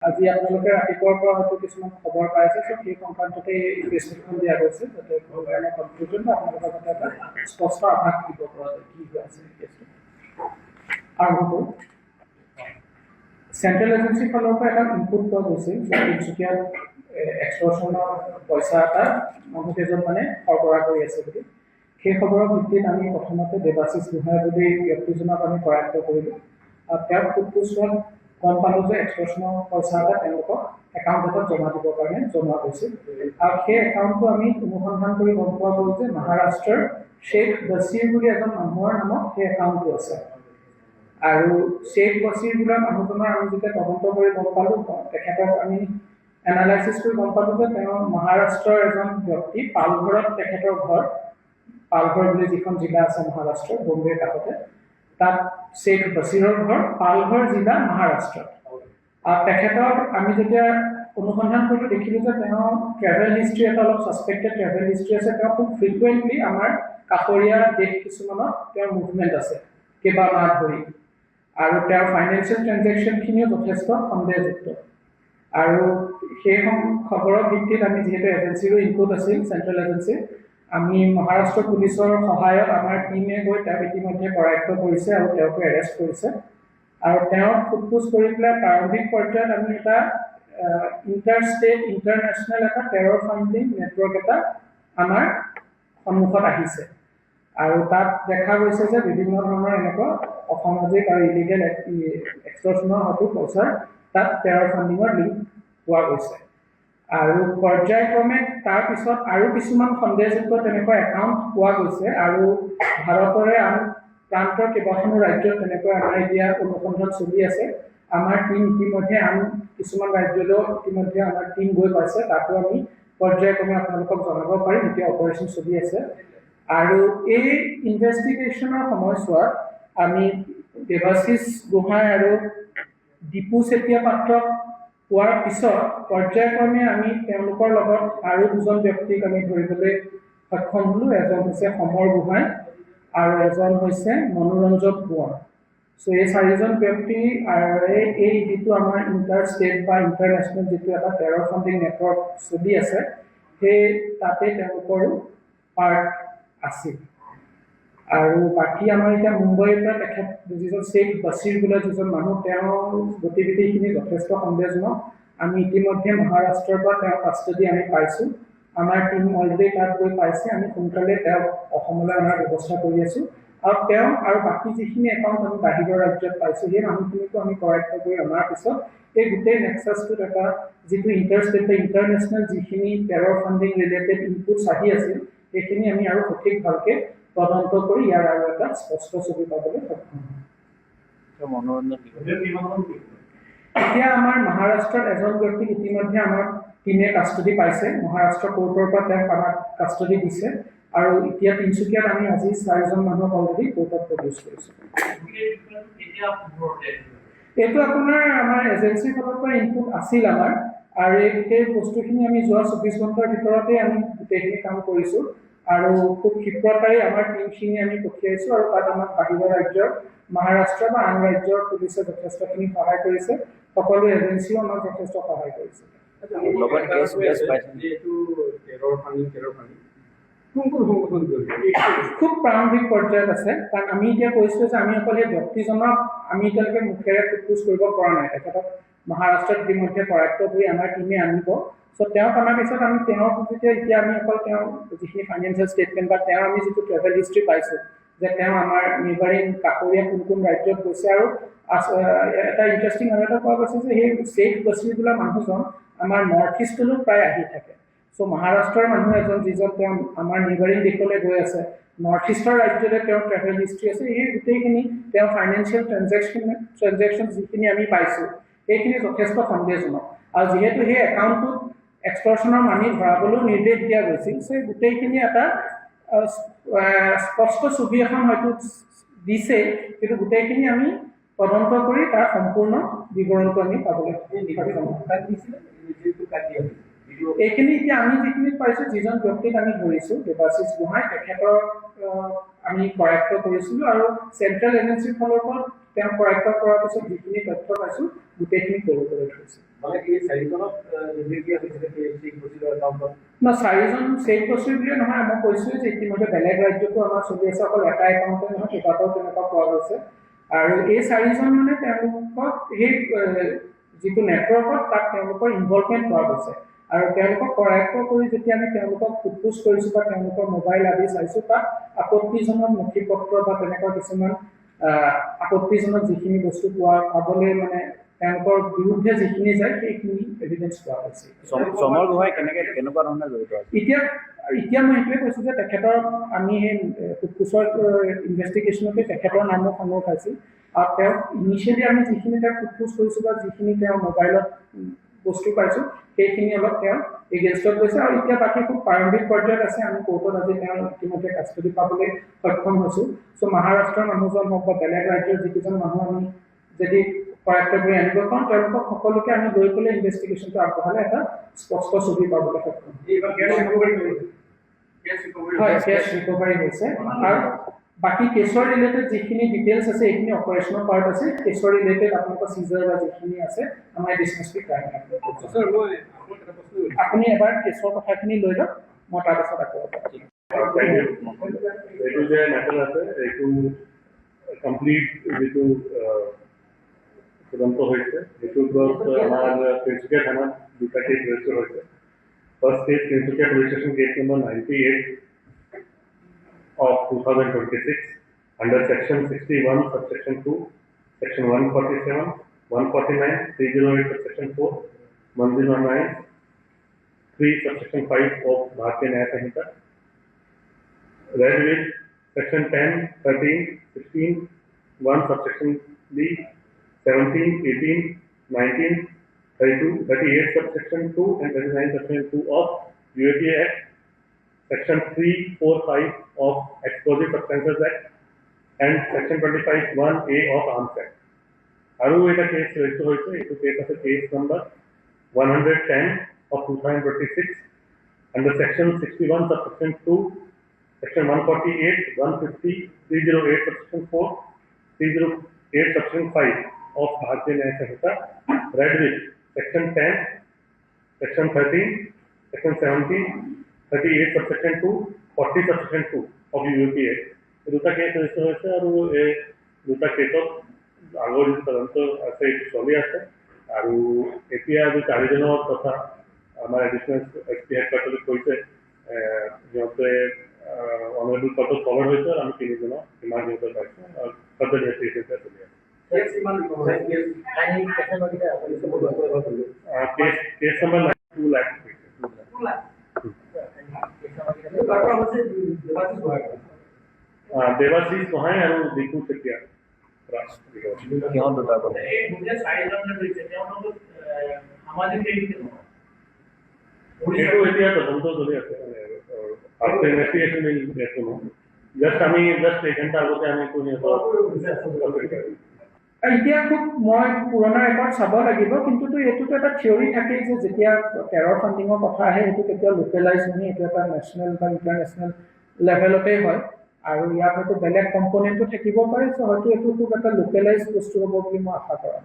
আজি আপোনালোকে ৰাতিপুৱাৰ পৰা হয়তো কিছুমান খবৰ পাইছে, চ' সেই সংক্ৰান্ততে প্ৰেছমিটখন দিয়া গৈছে যাতে কনফিউজন বা আপোনালোকৰ যাতে এটা স্পষ্ট আভাস দিব পৰা যায় কি হৈ আছে কেছটো। আৰম্ভ কৰোঁ। চেণ্ট্ৰেল এজেঞ্চিৰ ফালৰ পৰা এটা ইনপুট পোৱা গৈছিল যে তিনিচুকীয়াত এক্সটৰ্চনৰ পইচা এটা মানুহকেইজন মানে সৰবৰাহ কৰি আছে বুলি। সেই খবৰৰ ভিত্তিত আমি প্ৰথমতে দেৱাশিষ গোহাঁই বুলি ব্যক্তিজনক আমি কৰায়ত্ব কৰিলোঁ। তেওঁক সোধপোছত গম পালোঁ যে এক্সটৰ্চনৰ পইচা এটা তেওঁলোকক একাউণ্ট এটাত জমা দিবৰ কাৰণে জনোৱা হৈছিল। আৰু সেই একাউণ্টটো আমি অনুসন্ধান কৰি গম পোৱা গ'ল যে মহাৰাষ্ট্ৰৰ শ্বেখ বছিৰ বুলি এজন মানুহৰ নামত সেই একাউণ্টটো আছে। আৰু শ্বেখ বছিৰ বোলা মানুহজনৰ আমি যেতিয়া তদন্ত কৰি গম পালোঁ, তেখেতক আমি এনালাইচিছ কৰি গম পালোঁ যে তেওঁ মহাৰাষ্ট্ৰৰ এজন ব্যক্তি, পালঘৰত তেখেতৰ ঘৰ। পালঘৰ বুলি যিখন জিলা আছে মহাৰাষ্ট্ৰৰ বম্বেৰ কাষতে, তাত শ্বেখ বছিৰৰ ঘৰ, পালঘৰ জিলা মহাৰাষ্ট্ৰত। আৰু তেখেতৰ আমি যেতিয়া অনুসন্ধান কৰিলোঁ দেখিলোঁ যে তেওঁ ট্ৰেভেল হিষ্ট্ৰী এটা অলপ ছাছপেক্টেড ট্ৰেভেল হিষ্ট্ৰী আছে। তেওঁ খুব ফ্ৰিকুৱেণ্টলি আমাৰ কাষৰীয়া দেশ কিছুমানত তেওঁৰ মুভমেণ্ট আছে কেইবামাহ ধৰি। আৰু তেওঁৰ ফাইনেন্সিয়েল ট্ৰেনজেকশ্যনখিনিও যথেষ্ট সন্দেহযুক্ত। আৰু সেই খবৰৰ ভিত্তিত আমি যিহেতু এজেঞ্চিৰো ইনপুট আছিল চেণ্ট্ৰেল এজেঞ্চি, আমি মহাৰাষ্ট্ৰ পুলিচৰ সহায়ত আমাৰ টীমে গৈ তেওঁক ইতিমধ্যে কৰায়ত্ব কৰিছে আৰু তেওঁকো এৰেষ্ট কৰিছে। আৰু তেওঁক সোধপোছ কৰি পেলাই প্ৰাৰম্ভিক পৰ্যায়ত আমি এটা ইণ্টাৰষ্টেট ইণ্টাৰনেশ্যনেল এটা টেৰৰ ফাণ্ডিং নেটৱৰ্ক এটা আমাৰ সন্মুখত আহিছে। আৰু তাত দেখা গৈছে যে বিভিন্ন ধৰণৰ এনেকুৱা অসামাজিক আৰু ইলিগেল এক্সটৰ্চনৰ হয়তো পইচাৰ তাত টেৰৰ ফাণ্ডিঙৰ লিংক পোৱা গৈছে। আৰু পৰ্যায়ক্ৰমে তাৰপিছত আৰু কিছুমান সন্দেহযুক্ত তেনেকুৱা একাউণ্ট পোৱা গৈছে। আৰু ভাৰতৰে আন প্ৰান্তৰ কেইবাখনো ৰাজ্যত তেনেকৈ আমাৰ এতিয়া অনুসন্ধান চলি আছে। আমাৰ টীম ইতিমধ্যে আন কিছুমান ৰাজ্যলৈও ইতিমধ্যে আমাৰ টীম গৈ পাইছে, তাতো আমি পৰ্যায়ক্ৰমে আপোনালোকক জনাব পাৰিম। এতিয়া অপাৰেশ্যন চলি আছে। আৰু এই ইনভেষ্টিগেশ্যনৰ সময়ছোৱাত আমি দেৱাশিষ গোহাঁই আৰু দীপু চেতিয়া পাত্ৰক পোৱাৰ পিছত পৰ্যায়ক্ৰমে আমি তেওঁলোকৰ লগত আৰু দুজন ব্যক্তিক আমি ধৰিবলৈ সক্ষম হ'লোঁ। এজন হৈছে সমৰ গোহাঁই আৰু এজন হৈছে মনোৰঞ্জন কোঁৱৰ। চ' এই চাৰিজন ব্যক্তি এই যিটো আমাৰ ইণ্টাৰ ষ্টেট বা ইণ্টাৰনেশ্যনেল যিটো এটা টেৰৰ ফাণ্ডিং নেটৱৰ্ক চলি আছে, সেই তাতে তেওঁলোকৰো পাৰ্ট আছিল। আৰু বাকী আমাৰ এতিয়া মুম্বাইৰ পৰা তেখেত যিজন শ্বেখ বছিৰ বোলা যিজন মানুহ, তেওঁৰ গতিবিধিখিনি যথেষ্ট সন্দেহজনক। আমি ইতিমধ্যে মহাৰাষ্ট্ৰৰ পৰা তেওঁৰ কাষ্টডি আমি পাইছোঁ। আমাৰ টীম অলৰেডি তাত গৈ পাইছে। আমি সোনকালে তেওঁক অসমলৈ অনাৰ ব্যৱস্থা কৰি আছোঁ। আৰু তেওঁ আৰু বাকী যিখিনি একাউণ্ট আমি বাহিৰৰ ৰাজ্যত পাইছোঁ, সেই মানুহখিনিকো আমি কৰায়ত্ব কৰি অনাৰ পিছত এই গোটেই নেক্সাছটোত এটা যিটো ইণ্টাৰষ্টেট বা ইণ্টাৰনেশ্যনেল যিখিনি টেৰৰ ফাণ্ডিং ৰিলেটেড ইনপুটছ আহি আছিল, সেইখিনি আমি আৰু সঠিক ভালকৈ তদন্ত কৰি ইয়াৰ আৰু এটা স্পষ্ট ছবি পাবলৈ সক্ষম হ'ম। এতিয়া আমাৰ মহাৰাষ্ট্ৰত এজন ব্যক্তিক ইতিমধ্যে আমাৰ টীমে কাষ্টডি পাইছে। মহাৰাষ্ট্ৰ কোৰ্টৰ পৰা তেওঁক আমাক কাষ্টডি দিছে। আৰু এতিয়া তিনিচুকীয়াত আমি আজি 4জন মানুহক অলৰেডি কোৰ্টত প্ৰডিউচ কৰিছোঁ। এইটো আপোনাৰ আমাৰ এজেঞ্চিৰ ফালৰ পৰা ইনপুট আছিল আমাৰ। আৰু সেই বস্তুখিনি আমি যোৱা 24 ঘণ্টাৰ ভিতৰতে আমি গোটেইখিনি কাম কৰিছোঁ। আৰু খুব ক্ষীপ্ৰতাৰে আমাৰ টীমখিনি আমি পঠিয়াইছোঁ। আৰু তাত আমাক বাহিৰৰ ৰাজ্যৰ মহাৰাষ্ট্ৰ বা আন ৰাজ্যৰ পুলিচে যথেষ্টখিনি সহায় কৰিছে। সকলো এজেঞ্চিও আমাক যথেষ্ট সহায় কৰিছে। খুব প্ৰাৰম্ভিক পৰ্যায়ত আছে, কাৰণ আমি এতিয়া কৈছোঁ যে আমি অকল সেই ব্যক্তিজনক আমি এতিয়ালৈকে মুখেৰে সোধপোছ কৰিব পৰা নাই। তেখেতক মহাৰাষ্ট্ৰত ইতিমধ্যে কৰায়ত্ব কৰি আমাৰ টীমে আনিব। চ' তেওঁক অনাৰ পিছত আমি তেওঁৰ এতিয়া আমি অকল তেওঁৰ যিখিনি ফাইনেন্সিয়েল ষ্টেটমেণ্ট বা তেওঁৰ আমি যিটো ট্ৰেভেল হিষ্ট্ৰী পাইছোঁ, যে তেওঁ আমাৰ নেইবাৰিং কাষৰীয়া কোন কোন ৰাজ্যত গৈছে। আৰু এটা ইণ্টাৰেষ্টিং আৰু এটা পোৱা গৈছে যে সেই শ্বেখ বছিৰ বোলা মানুহজন আমাৰ নৰ্থ ইষ্টলৈ প্ৰায় আহি থাকে। চ' মহাৰাষ্ট্ৰৰ মানুহ এজন যিজন তেওঁ আমাৰ নেইবাৰিং দেশলৈ গৈ আছে, নৰ্থ ইষ্টৰ ৰাজ্যলৈ তেওঁৰ ট্ৰেভেল হিষ্ট্ৰী আছে। এই গোটেইখিনি তেওঁ ফাইনেন্সিয়েল ট্ৰেনজেকশ্যন যিখিনি আমি পাইছোঁ, সেইখিনি যথেষ্ট সন্দেহজনক। আৰু যিহেতু সেই একাউণ্টটোত এক্সটৰ্চনৰ মানি ভৰাবলৈও নিৰ্দেশ দিয়া গৈছিল, চ' গোটেইখিনি এটা স্পষ্ট ছবি এখন হয়তো দিছে, কিন্তু গোটেইখিনি আমি তদন্ত কৰি তাৰ সম্পূৰ্ণ বিৱৰণটো আমি পাবলৈ এইখিনি এতিয়া আমি যিখিনি পাইছোঁ, যিজন ব্যক্তিক আমি ধৰিছোঁ দেৱাশিষ গোহাঁই, তেখেতক আমি কৰায়ত্ব কৰিছিলোঁ। আৰু চেণ্ট্ৰেল এজেঞ্চিৰ ফালৰ পৰা তেওঁক কৰায়ত্ব কৰাৰ পিছত যিখিনি তথ্য পাইছোঁ, গোটেইখিনি কৰিবলৈ ধৰিছোঁ। চাৰিজনক যদি দিয়া হৈছিলে সেই বছৰৰ একাউণ্টত না 4জন চেক বছৰ বুলিয়ে নহয় মই কৈছোঁ যে ইতিমধ্যে বেলেগ ৰাজ্যতো আমাৰ চলি আছে অকল এটা একাউণ্টে নহয় কেইবাটাও তেনেকুৱা পোৱা গৈছে আৰু এই 4জন মানে তেওঁলোকক সেই যিটো নেটৱৰ্কত তাত তেওঁলোকৰ ইনভলভমেণ্ট পোৱা গৈছে আৰু তেওঁলোকক কৰায়ত্ব কৰি যেতিয়া আমি তেওঁলোকক সোধপোছ কৰিছোঁ বা তেওঁলোকৰ মোবাইল আদি চাইছোঁ তাত আপত্তিজনক নথিপত্ৰ বা তেনেকুৱা কিছুমান আপত্তিজনক যিখিনি বস্তু পাবলৈ মানে তেওঁলোকৰ বিৰুদ্ধে যিখিনি যায় সেইখিনি এভিডেন্স পোৱা গৈছে চমৰ গোহাঁই কেনেকুৱা ধৰণে জড়িত আছে এতিয়া মই এইটোৱে কৈছোঁ যে তেখেতৰ আমি সেই সোধপোছৰ ইনভেষ্টিগেশ্যনতে তেখেতৰ নামো সন্মুখ পাইছিল আৰু তেওঁ ইনিচিয়েলি আমি যিখিনি তেওঁক সোধপোছ কৰিছোঁ বা যিখিনি তেওঁ মোবাইলত বস্তু পাইছোঁ সেইখিনি অলপ তেওঁ এগেইনষ্টত গৈছে আৰু এতিয়া বাকী খুব প্ৰাৰম্ভিক পৰ্যায়ত আছে আমি কোৰ্টত আজি তেওঁ ইতিমধ্যে কাষ্টডি পাবলৈ সক্ষম হৈছোঁ চ' মহাৰাষ্ট্ৰৰ মানুহজন হওক বা বেলেগ ৰাজ্যৰ যিকেইজন মানুহ আমি যদি কৰায়ত্ব কৰি আনিব পাৰোঁ তেওঁলোকক সকলোকে আমি লৈ পেলাই ইনভেষ্টিগেশ্যনটো আগবঢ়ালে এটা স্পষ্ট ছবি পাবলৈ সক্ষম হয় কেছ ৰিকভাৰী হৈছে আৰু বাকী কেছৰ ৰিলেটেড যিখিনি ডিটেইলছ আছে এইখিনি অপাৰেশ্যনৰ পাৰ্ট আছে কেছৰ ৰিলেটেড আপোনালোকৰ চিজাৰ বা যিখিনি আছে আমাৰ ডিছমিছলি ক্ৰাইম আপুনি এবাৰ কেছৰ কথাখিনি লৈ লওক মই তাৰপিছত আকৌ এইটো যে মেটাৰ আছে এইটো কমপ্লিট যিটো তদন্ত হৈছে সেইটো আমাৰ তিনিচুকীয়া থানাত দুটা কেছ ৰেজিষ্টাৰ হৈছে first case Tinsukia police station case number 98 of 2026 under section 61 subsection 2 section 147 149 308 subsection 4 109 3 subsection 5 of Bharatiya Nyaya Sanhita read with section 10 13 16 1 subsection B 17 18 19 32 38 subsection 2 and 39 subsection 2 of UAPA Act section 345 of Explosive Substances Act and section 25 1A of Arms Act. Aru eta case register hoise etu case ase case number 110 of 2026 under section 61 subsection 2 section 148 150 308 subsection 4 308 subsection 5 of Bharatiya Nyaya Sanhita read with section 10 section 13 section 17 38 subsection 2 40 subsection 2 of UAPA দুটা case register হৈছে আৰু এই দুটা কেছত আগৰ যিটো তদন্ত আছে এইটো চলি আছে আৰু এতিয়া যি 4জনৰ কথা আমাৰ এডিশ্যনেল এছপি হেডকোৱাৰ্টাৰত কৈছে সিহঁতে অনাৰেবল কোৰ্টত কভাৰ হৈছে আৰু আমি 3জনক ইমান সিহঁতে পাইছোঁ আৰু ফাৰ্দাৰ ইনভেষ্টিগেশ্যন চলি আছে কেছ নম্বৰ 2 লাখ দেৱাশীষ গোহাঁই আৰু দীপু চেতিয়া সিহঁত দুটাৰ পৰা এইটো এতিয়া তদন্ত চলি আছে ইনভেষ্টিগেশ্যন জাষ্ট আমি জাষ্ট এঘণ্টা আগতে আমি এতিয়া খুব মই পুৰণা ৰেকৰ্ড চাব লাগিব কিন্তু এইটোতো এটা থিয়ৰী থাকেই যে যেতিয়া টেৰৰ ফাণ্ডিঙৰ কথা আহে সেইটো কেতিয়াও লোকেলাইজ নহয় এইটো এটা নেশ্যনেল বা ইণ্টাৰনেশ্যনেল লেভেলতেই হয় আৰু ইয়াত হয়তো বেলেগ কম্পনেণ্টো থাকিব পাৰে চ' হয়তো এইটো খুব এটা লোকেলাইজ বস্তু হ'ব বুলি মই আশা কৰোঁ